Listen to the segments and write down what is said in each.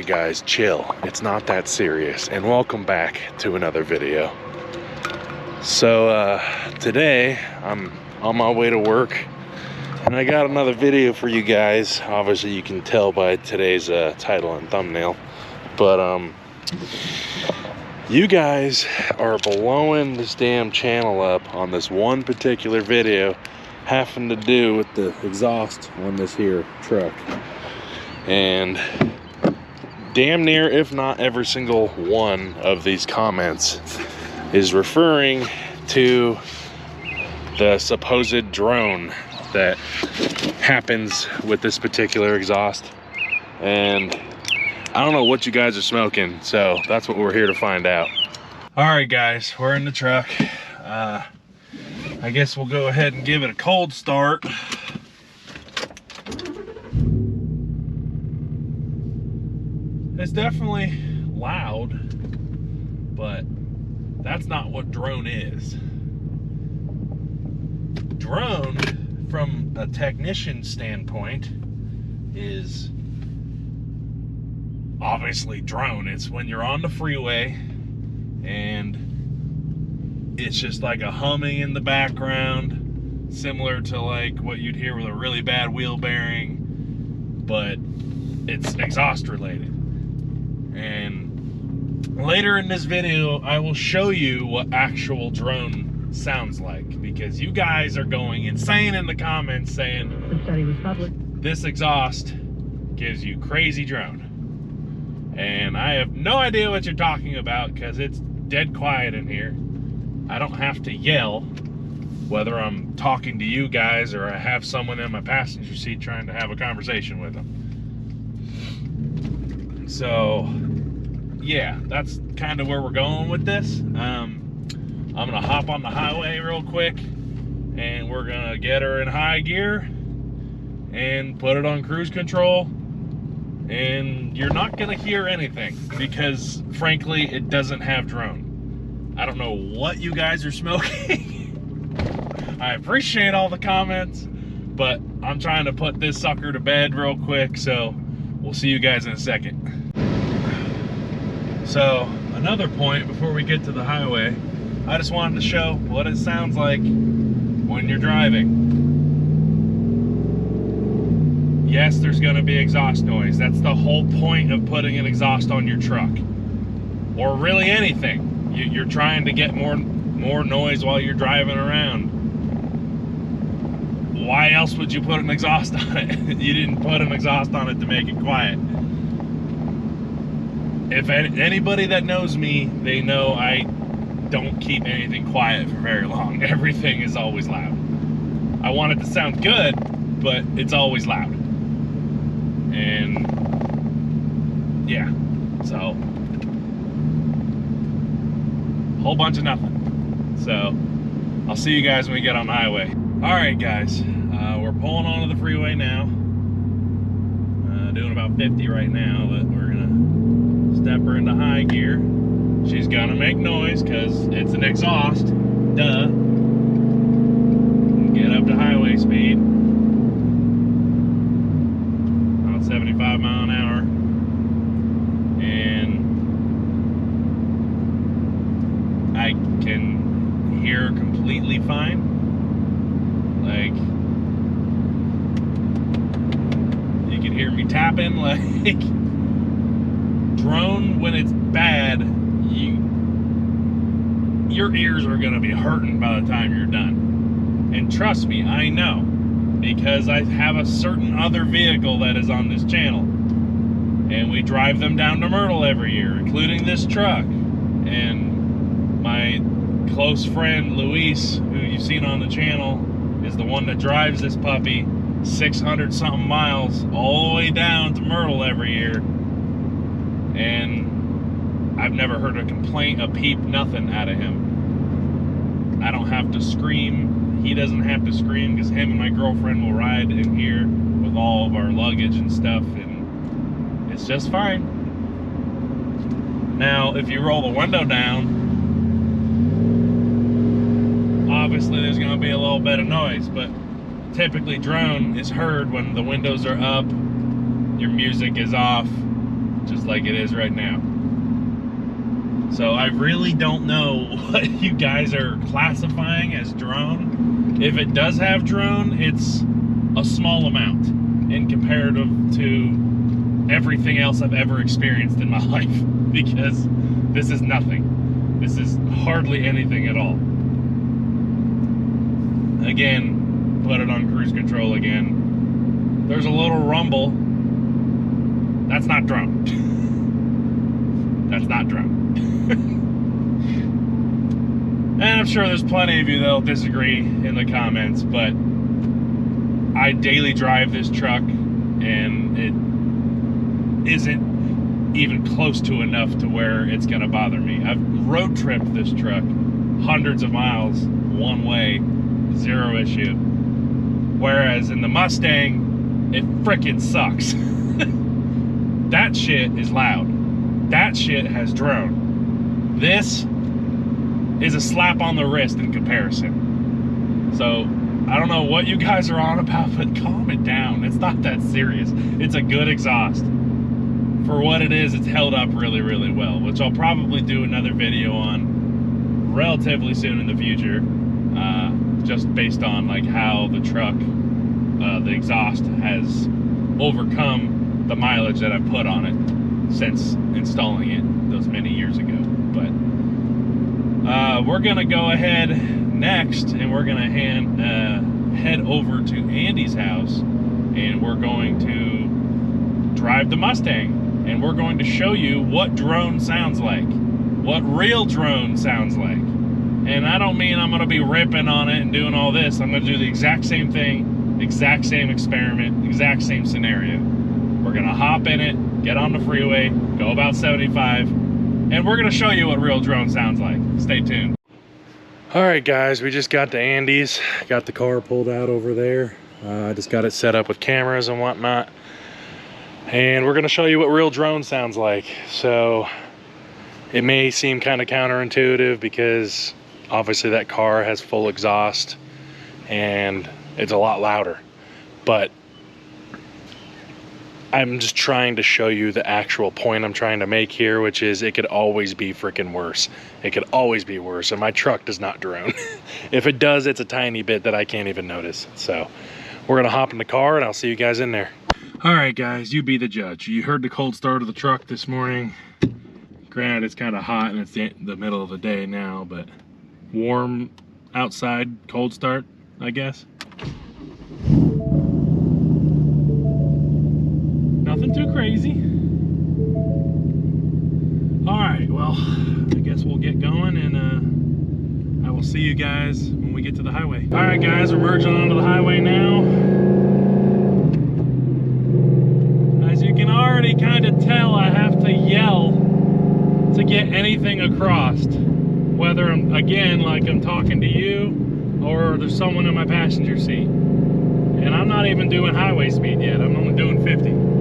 right, guys, chill. It's not that serious. And welcome back to another video. So today I'm on my way to work, and I got another video for you guys. Obviously you can tell by today's title and thumbnail, but you guys are blowing this damn channel up on this one particular video having to do with the exhaust on this here truck. And damn near, if not every single one of these comments is referring to the supposed drone that happens with this particular exhaust. And I don't know what you guys are smoking, so that's what we're here to find out. All right, guys, we're in the truck. I guess we'll go ahead and give it a cold start. It's definitely loud, but that's not what drone is. Drone, from a technician standpoint, is obviously drone. It's when you're on the freeway and it's just like a humming in the background, similar to like what you'd hear with a really bad wheel bearing, but it's exhaust related. And later in this video, I will show you what actual drone sounds like, because you guys are going insane in the comments saying the study was published. This exhaust gives you crazy drone. And I have no idea what you're talking about, because it's dead quiet in here. I don't have to yell, whether I'm talking to you guys or I have someone in my passenger seat trying to have a conversation with them. So yeah, that's kind of where we're going with this. I'm gonna hop on the highway real quick, and we're gonna get her in high gear and put it on cruise control, and you're not gonna hear anything because frankly it doesn't have drone. I don't know what you guys are smoking. I appreciate all the comments, but I'm trying to put this sucker to bed real quick, so we'll see you guys in a second. So another point before we get to the highway, I just wanted to show what it sounds like when you're driving. Yes, there's going to be exhaust noise. That's the whole point of putting an exhaust on your truck, or really anything. You're trying to get more noise while you're driving around. Why else would you put an exhaust on it? You didn't put an exhaust on it to make it quiet. If anybody that knows me, they know I don't keep anything quiet for very long. Everything is always loud. I want it to sound good, but it's always loud. And yeah, so whole bunch of nothing. So I'll see you guys when we get on the highway. All right, guys, we're pulling onto the freeway now. Doing about 50 right now, but we're gonna step her into high gear. She's gonna make noise because it's an exhaust, duh. Get up to highway speed, about 75 mile an hour, and I can hear completely fine. Like, you can hear me tapping, like, drone, when it's bad, your ears are gonna be hurting by the time you're done. And trust me, I know, because I have a certain other vehicle that is on this channel, and we drive them down to Myrtle every year, including this truck. And my close friend Luis, who you've seen on the channel, is the one that drives this puppy 600 something miles all the way down to Myrtle every year. And I've never heard a complaint, a peep, nothing out of him. I don't have to scream. He doesn't have to scream, because him and my girlfriend will ride in here with all of our luggage and stuff, and it's just fine. Now, if you roll the window down, obviously there's going to be a little bit of noise, but typically drone is heard when the windows are up, your music is off, just like it is right now. So I really don't know what you guys are classifying as drone. If it does have drone, it's a small amount in comparative to everything else I've ever experienced in my life, because this is nothing. This is hardly anything at all. Again, put it on cruise control again. There's a little rumble. That's not drone. That's not drone. And I'm sure there's plenty of you that'll disagree in the comments, but I daily drive this truck and it isn't even close to enough to where it's gonna bother me. I've road tripped this truck hundreds of miles one way, zero issue. Whereas in the Mustang, it frickin' sucks. That shit is loud. That shit has drone. This is a slap on the wrist in comparison. So I don't know what you guys are on about, but calm it down. It's not that serious. It's a good exhaust. For what it is, it's held up really, really well, which I'll probably do another video on relatively soon in the future, just based on like how the truck, the exhaust has overcome the mileage that I've put on it since installing it those many years ago. But we're gonna go ahead next and we're gonna head over to Andy's house, and we're going to drive the Mustang, and we're going to show you what drone sounds like, what real drone sounds like. And I don't mean I'm gonna be ripping on it and doing all this. I'm gonna do the exact same thing, exact same experiment, exact same scenario. We're gonna hop in it, get on the freeway, go about 75, and we're gonna show you what real drone sounds like. Stay tuned. All right, guys, we just got to Andy's. Got the car pulled out over there. Just got it set up with cameras and whatnot. And we're gonna show you what real drone sounds like. So it may seem kind of counterintuitive because obviously that car has full exhaust and it's a lot louder. But I'm just trying to show you the actual point I'm trying to make here, which is it could always be freaking worse. It could always be worse, and my truck does not drone. If it does, it's a tiny bit that I can't even notice. So we're gonna hop in the car and I'll see you guys in there. All right, guys, you be the judge. You heard the cold start of the truck this morning. Granted, it's kind of hot and it's the middle of the day now, but warm outside, cold start, I guess. Nothing too crazy. All right, well, I guess we'll get going, and I will see you guys when we get to the highway. All right, guys, we're merging onto the highway now. As you can already kind of tell, I have to yell to get anything across. Whether I'm, again, like I'm talking to you, or there's someone in my passenger seat. And I'm not even doing highway speed yet. I'm only doing 50.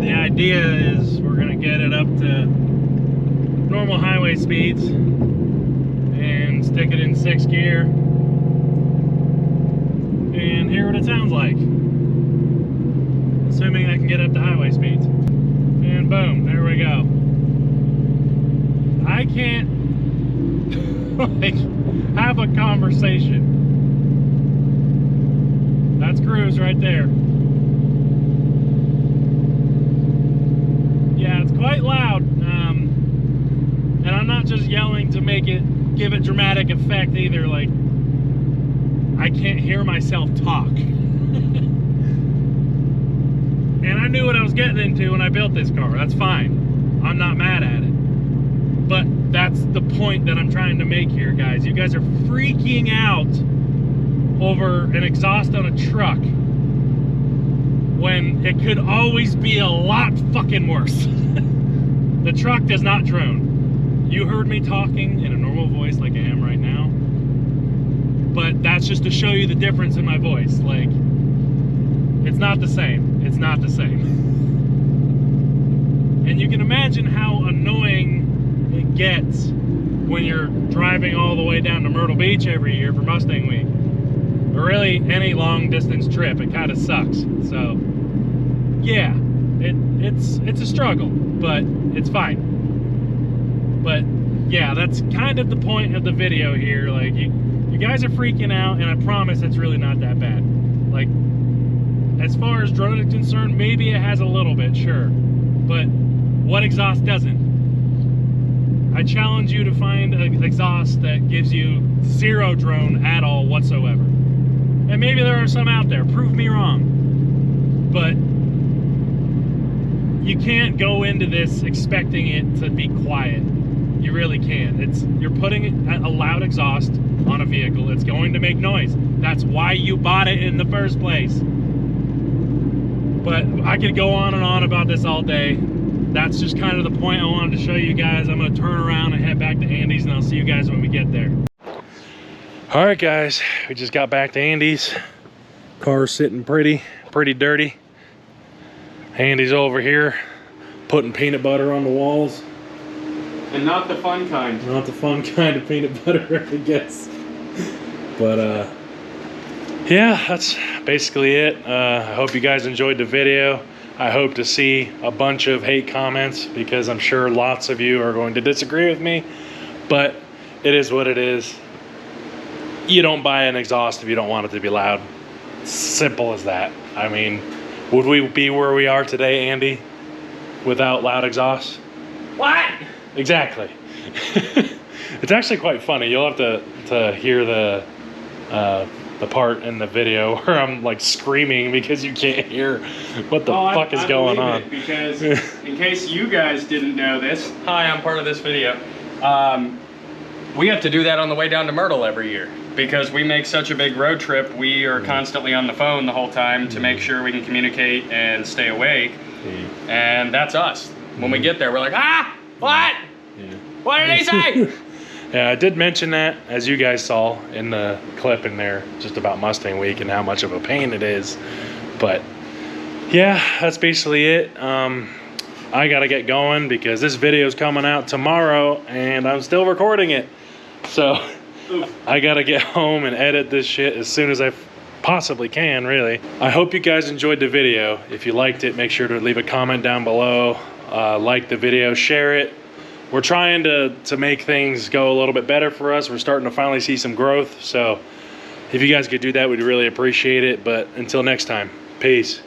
The idea is we're gonna get it up to normal highway speeds and stick it in 6th gear and hear what it sounds like, assuming I can get up to highway speeds. And boom, there we go. I can't like have a conversation. That's cruise right there. Yeah, it's quite loud, and I'm not just yelling to give it dramatic effect either. Like, I can't hear myself talk. And I knew what I was getting into when I built this car. That's fine. I'm not mad at it. But that's the point that I'm trying to make here, guys. You guys are freaking out over an exhaust on a truck when it could always be a lot fucking worse. The truck does not drone. You heard me talking in a normal voice like I am right now, but that's just to show you the difference in my voice. Like, it's not the same. It's not the same. And you can imagine how annoying it gets when you're driving all the way down to Myrtle Beach every year for Mustang Week, or really any long distance trip. It kind of sucks. So yeah, it's a struggle, but it's fine. But yeah, that's kind of the point of the video here. Like, you guys are freaking out, and I promise it's really not that bad. Like, as far as drone is concerned, maybe it has a little bit, sure, but what exhaust doesn't? I challenge you to find an exhaust that gives you zero drone at all whatsoever. And maybe there are some out there, prove me wrong. But you can't go into this expecting it to be quiet. You really can't. You're putting a loud exhaust on a vehicle. It's going to make noise. That's why you bought it in the first place. But I could go on and on about this all day. That's just kind of the point I wanted to show you guys. I'm going to turn around and head back to Andy's, and I'll see you guys when we get there. All right, guys, we just got back to Andy's. Car's sitting pretty dirty. Andy's over here putting peanut butter on the walls. And not the fun kind. Not the fun kind of peanut butter, I guess. But yeah, that's basically it. I hope you guys enjoyed the video. I hope to see a bunch of hate comments, because I'm sure lots of you are going to disagree with me, but it is what it is. You don't buy an exhaust if you don't want it to be loud. Simple as that. I mean, would we be where we are today, Andy, without loud exhaust? What? Exactly. It's actually quite funny. You'll have to hear the part in the video where I'm like screaming because you can't hear what the fuck is going on. Because in case you guys didn't know this, hi, I'm part of this video. We have to do that on the way down to Myrtle every year because we make such a big road trip. We are constantly on the phone the whole time to make sure we can communicate and stay awake. And that's us. When we get there, we're like, ah, what? What did he say? Yeah, I did mention that, as you guys saw in the clip in there, just about Mustang Week and how much of a pain it is. But yeah, that's basically it. I gotta get going because this video is coming out tomorrow and I'm still recording it. So I gotta get home and edit this shit as soon as I possibly can, really. I hope you guys enjoyed the video. If you liked it, make sure to leave a comment down below. Like the video, share it. We're trying to make things go a little bit better for us. We're starting to finally see some growth. So if you guys could do that, we'd really appreciate it. But until next time, peace.